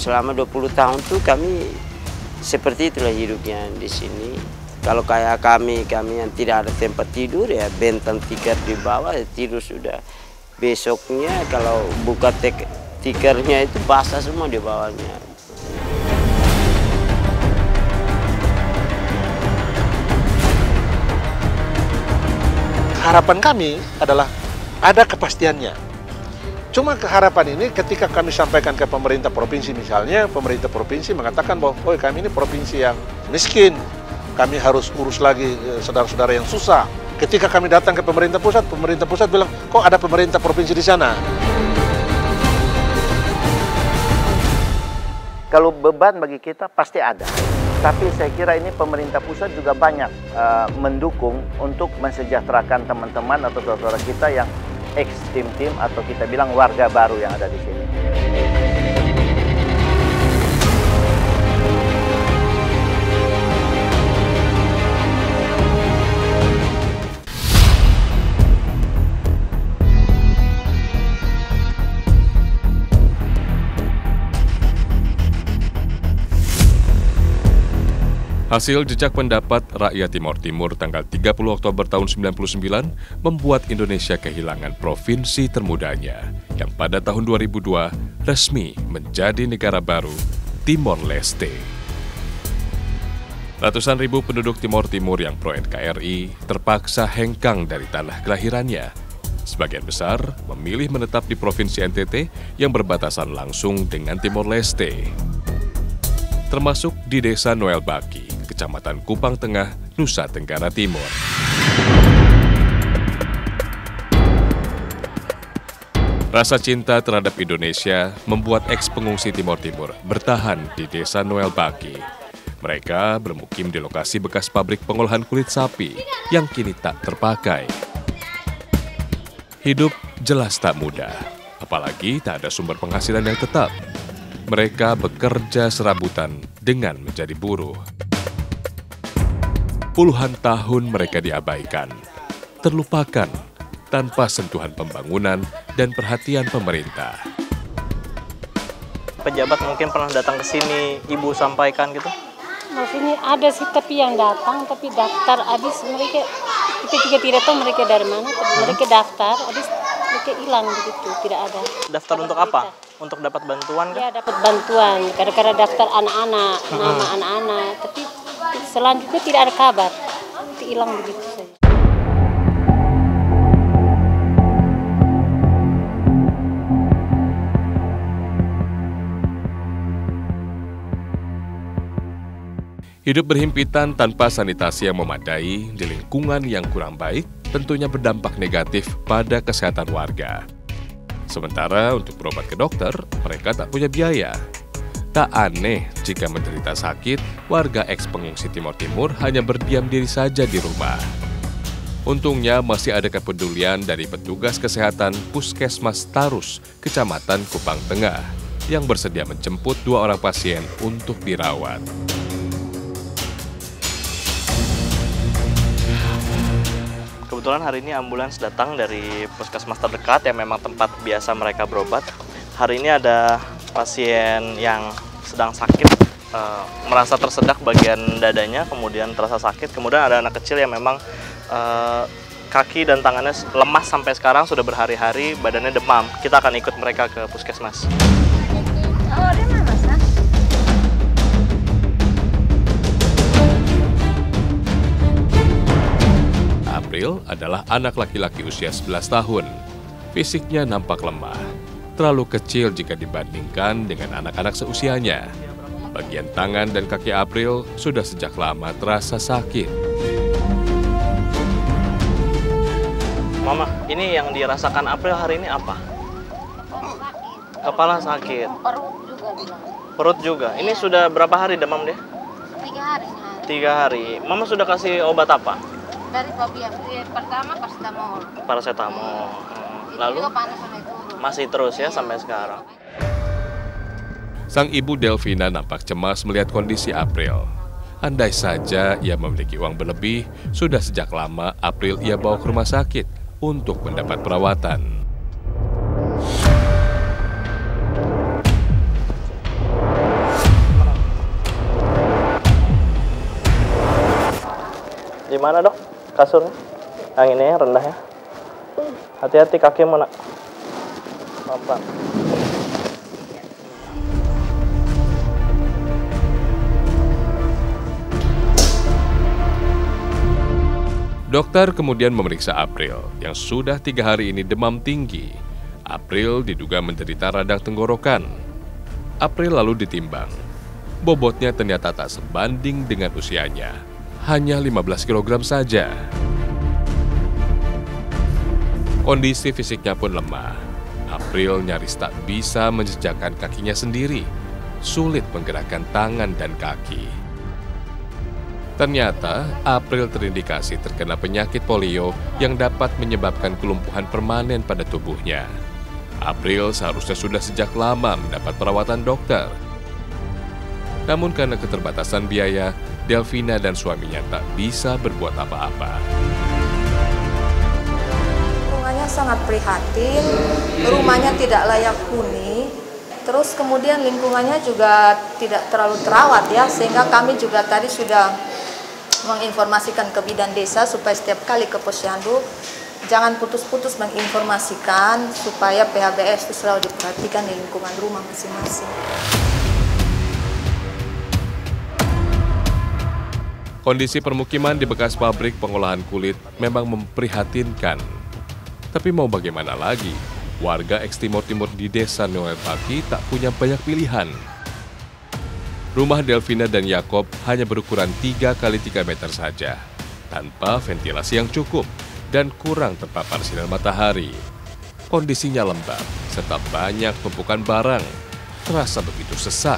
selama 20 tahun tuh kami seperti itulah hidupnya di sini. Kalau kayak kami yang tidak ada tempat tidur ya bentang tikar di bawah ya tidur sudah. Besoknya kalau buka tikarnya itu basah semua di bawahnya. Harapan kami adalah ada kepastiannya. Cuma keharapan ini ketika kami sampaikan ke pemerintah provinsi misalnya, pemerintah provinsi mengatakan bahwa oh, kami ini provinsi yang miskin. Kami harus urus lagi saudara-saudara yang susah. Ketika kami datang ke pemerintah pusat bilang, kok ada pemerintah provinsi di sana? Kalau beban bagi kita pasti ada. Tapi saya kira ini pemerintah pusat juga banyak mendukung untuk mensejahterakan teman-teman atau saudara kita yang ex-tim-tim atau kita bilang warga baru yang ada di sini. Hasil jejak pendapat rakyat Timor Timur tanggal 30 Oktober tahun 99 membuat Indonesia kehilangan provinsi termudanya yang pada tahun 2002 resmi menjadi negara baru, Timor Leste. Ratusan ribu penduduk Timor Timur yang pro-NKRI terpaksa hengkang dari tanah kelahirannya. Sebagian besar memilih menetap di Provinsi NTT yang berbatasan langsung dengan Timor Leste. Termasuk di Desa Noel Baki, Kecamatan Kupang Tengah, Nusa Tenggara Timur. Rasa cinta terhadap Indonesia membuat eks-pengungsi Timor Timur bertahan di Desa Noel Baki. Mereka bermukim di lokasi bekas pabrik pengolahan kulit sapi yang kini tak terpakai. Hidup jelas tak mudah, apalagi tak ada sumber penghasilan yang tetap. Mereka bekerja serabutan dengan menjadi buruh. Puluhan tahun mereka diabaikan, terlupakan, tanpa sentuhan pembangunan dan perhatian pemerintah. Pejabat mungkin pernah datang ke sini, Ibu sampaikan gitu? Di sini ada sih, tapi yang datang, tapi daftar habis mereka, kita juga tidak tahu mereka dari mana, tapi mereka daftar, habis mereka hilang begitu, tidak ada. Daftar untuk apa? Untuk dapat bantuan kan? Ya, dapat bantuan, kadang-kadang daftar anak-anak, nama anak-anak, tapi selanjutnya tidak ada kabar, itu hilang begitu saja. Hidup berhimpitan tanpa sanitasi yang memadai di lingkungan yang kurang baik tentunya berdampak negatif pada kesehatan warga. Sementara untuk berobat ke dokter, mereka tak punya biaya. Tak aneh jika menderita sakit, warga eks-pengungsi Timor Timur hanya berdiam diri saja di rumah. Untungnya masih ada kepedulian dari petugas kesehatan Puskesmas Tarus, Kecamatan Kupang Tengah, yang bersedia menjemput 2 orang pasien untuk dirawat. Kebetulan hari ini ambulans datang dari puskesmas terdekat yang memang tempat biasa mereka berobat. Hari ini ada pasien yang sedang sakit, merasa tersedak bagian dadanya, kemudian terasa sakit. Kemudian ada anak kecil yang memang kaki dan tangannya lemas sampai sekarang, sudah berhari-hari, badannya demam. Kita akan ikut mereka ke puskesmas. Oh, di mana, Mas? April adalah anak laki-laki usia 11 tahun. Fisiknya nampak lemah, terlalu kecil jika dibandingkan dengan anak-anak seusianya. Bagian tangan dan kaki April sudah sejak lama terasa sakit. Mama, ini yang dirasakan April hari ini apa? Kepala sakit. Perut juga bilang. Perut juga. Ini sudah berapa hari demam dia? 3 hari. 3 hari. Mama sudah kasih obat apa? Dari Fabia, pertama paracetamol. Paracetamol. Lalu juga panas sampai turun. masih terus ya sampai sekarang. Sang ibu Delvina nampak cemas melihat kondisi April. Andai saja ia memiliki uang berlebih, sudah sejak lama April ia bawa ke rumah sakit untuk mendapat perawatan. Gimana dok? Kasurnya? Anginnya rendah ya? Hati-hati kaki mau nak. Pelan-pelan. Dokter kemudian memeriksa April yang sudah 3 hari ini demam tinggi. April diduga menderita radang tenggorokan. April lalu ditimbang. Bobotnya ternyata tak sebanding dengan usianya. Hanya 15 kg saja. Kondisi fisiknya pun lemah. April nyaris tak bisa menjejakkan kakinya sendiri. Sulit menggerakkan tangan dan kaki. Ternyata, April terindikasi terkena penyakit polio yang dapat menyebabkan kelumpuhan permanen pada tubuhnya. April seharusnya sudah sejak lama mendapat perawatan dokter. Namun karena keterbatasan biaya, Delvina dan suaminya tak bisa berbuat apa-apa. Lingkungannya sangat prihatin, rumahnya tidak layak huni, terus kemudian lingkungannya juga tidak terlalu terawat ya, sehingga kami juga tadi sudah menginformasikan ke bidan desa supaya setiap kali ke posyandu jangan putus-putus menginformasikan supaya PHBS itu selalu diperhatikan di lingkungan rumah masing-masing. Kondisi permukiman di bekas pabrik pengolahan kulit memang memprihatinkan. Tapi mau bagaimana lagi? Warga eks-Timor Timur di desa Noel Paki tak punya banyak pilihan. Rumah Delvina dan Yakob hanya berukuran 3 kali 3 meter saja, tanpa ventilasi yang cukup dan kurang terpapar sinar matahari. Kondisinya lembab, serta banyak tumpukan barang. Terasa begitu sesak.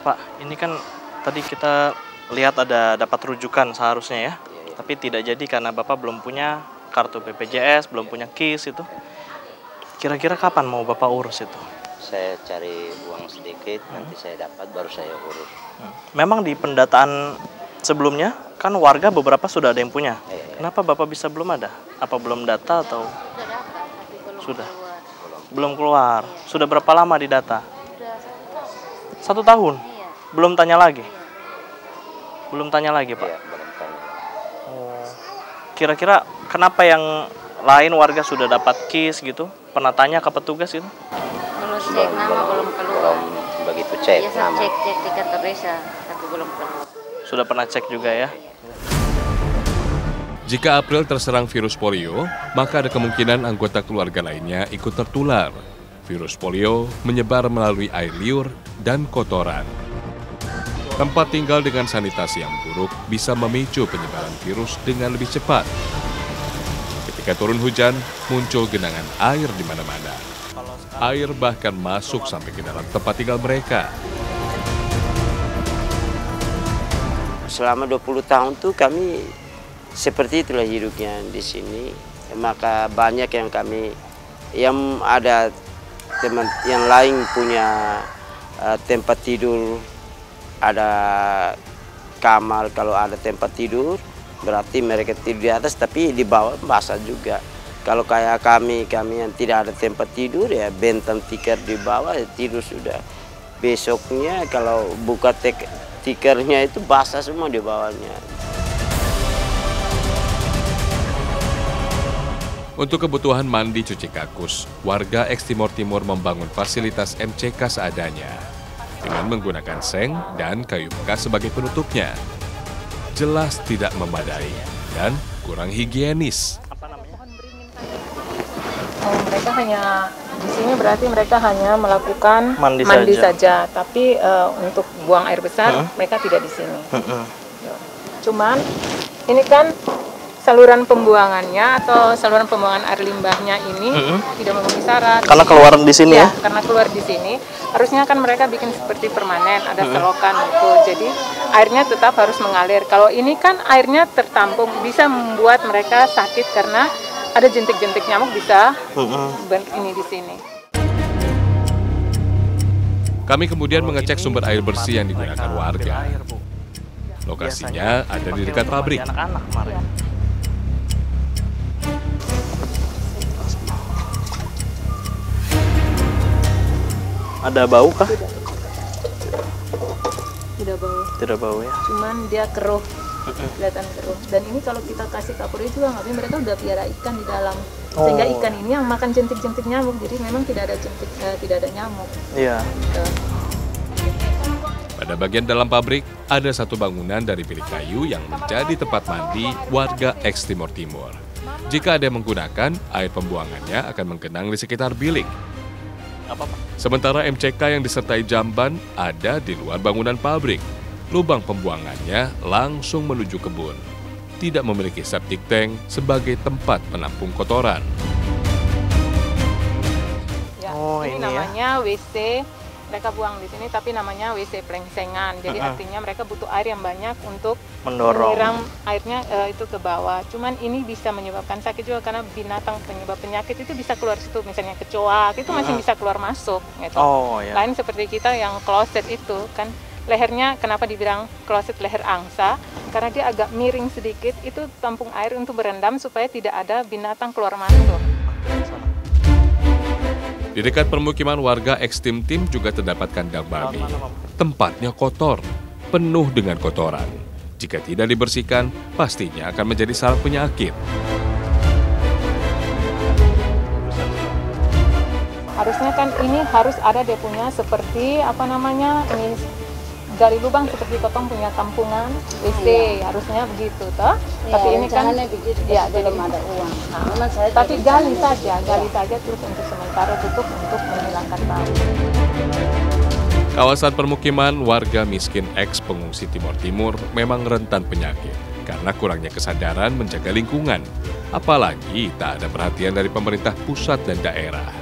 Pak, ini kan tadi kita lihat ada dapat rujukan seharusnya ya, tapi tidak jadi karena Bapak belum punya kartu BPJS, belum punya KIS itu. Kira-kira kapan mau Bapak urus itu? Saya cari uang sedikit, nanti saya dapat baru saya urus. Memang di pendataan sebelumnya kan warga beberapa sudah ada yang punya. Kenapa Bapak bisa belum ada? Apa belum data atau? Sudah. Belum keluar. Sudah berapa lama di data? 1 tahun. Belum tanya lagi. Belum tanya lagi, Pak. Iya, belum tanya. Oh. Kira-kira kenapa yang lain warga sudah dapat KIS gitu? Pernah tanya ke petugas gitu? Belum cek nama, belum keluar. Belum begitu cek Biasa nama. cek di kantor desa, tapi belum keluar. Sudah pernah cek juga ya? Jika April terserang virus polio, maka ada kemungkinan anggota keluarga lainnya ikut tertular. Virus polio menyebar melalui air liur dan kotoran. Tempat tinggal dengan sanitasi yang buruk bisa memicu penyebaran virus dengan lebih cepat. Ketika turun hujan, muncul genangan air di mana-mana. Air bahkan masuk sampai ke dalam tempat tinggal mereka. Selama 20 tahun tuh kami seperti itulah hidupnya di sini. Maka banyak yang kami, yang ada teman yang lain punya tempat tidur, ada kamar. Kalau ada tempat tidur berarti mereka tidur di atas, tapi di bawah basah juga. Kalau kayak kami yang tidak ada tempat tidur ya bentang tikar di bawah ya tidur sudah. Besoknya kalau buka tikernya itu basah semua di bawahnya. Untuk kebutuhan mandi cuci kakus, warga eks-Timor Timur membangun fasilitas MCK seadanya dengan menggunakan seng dan kayu bekas sebagai penutupnya. Jelas tidak memadai dan kurang higienis. Mereka hanya di sini berarti mereka hanya melakukan Mandi saja, tapi untuk buang air besar mereka tidak di sini. Cuman ini kan saluran pembuangannya atau saluran pembuangan air limbahnya ini tidak memenuhi syarat. Karena keluar di sini ya? Karena keluar di sini, harusnya kan mereka bikin seperti permanen, ada selokan gitu. Jadi airnya tetap harus mengalir. Kalau ini kan airnya tertampung, bisa membuat mereka sakit karena ada jentik-jentik nyamuk bisa ini di sini. Kami kemudian mengecek sumber air bersih yang digunakan warga. Lokasinya ada di dekat pabrik. Anak-anak kemarin. Ada bau kah? Tidak bau. Tidak bau ya. Cuman dia keruh, kelihatan keruh. Dan ini kalau kita kasih kapur juga nggak, mereka udah piara ikan di dalam. Sehingga ikan ini yang makan jentik-jentik nyamuk, jadi memang tidak ada jentik, tidak ada nyamuk. Iya. Gitu. Pada bagian dalam pabrik, ada satu bangunan dari bilik kayu yang menjadi tempat mandi warga eks Timor Timur. Jika ada yang menggunakan, air pembuangannya akan menggenang di sekitar bilik. Sementara MCK yang disertai jamban ada di luar bangunan pabrik. Lubang pembuangannya langsung menuju kebun. Tidak memiliki septic tank sebagai tempat penampung kotoran. Ya, Oh, ini ini namanya WC. Mereka buang di sini, tapi namanya WC plengsengan. Jadi artinya mereka butuh air yang banyak untuk Mendorong. menyiram airnya itu ke bawah. Cuman ini bisa menyebabkan sakit juga karena binatang penyebab penyakit itu bisa keluar situ, misalnya kecoak itu masih bisa keluar masuk. Gitu. Oh ya. Lain seperti kita yang kloset itu kan lehernya, kenapa dibilang kloset leher angsa? Karena dia agak miring sedikit, itu tampung air untuk berendam supaya tidak ada binatang keluar masuk. Di dekat permukiman warga eks Tim-Tim juga terdapat kandang babi. Tempatnya kotor, penuh dengan kotoran. Jika tidak dibersihkan, pastinya akan menjadi sarang penyakit. Harusnya kan ini harus ada dia punya seperti apa namanya, ini gali lubang seperti kotong punya tampungan WC, harusnya begitu toh. Ya, tapi ini kan begitu, ya belum jadi ada uang. tapi gali saja terus untuk sementara tutup untuk menghilangkan bau. Kawasan permukiman warga miskin eks pengungsi Timor Timur memang rentan penyakit karena kurangnya kesadaran menjaga lingkungan. Apalagi tak ada perhatian dari pemerintah pusat dan daerah.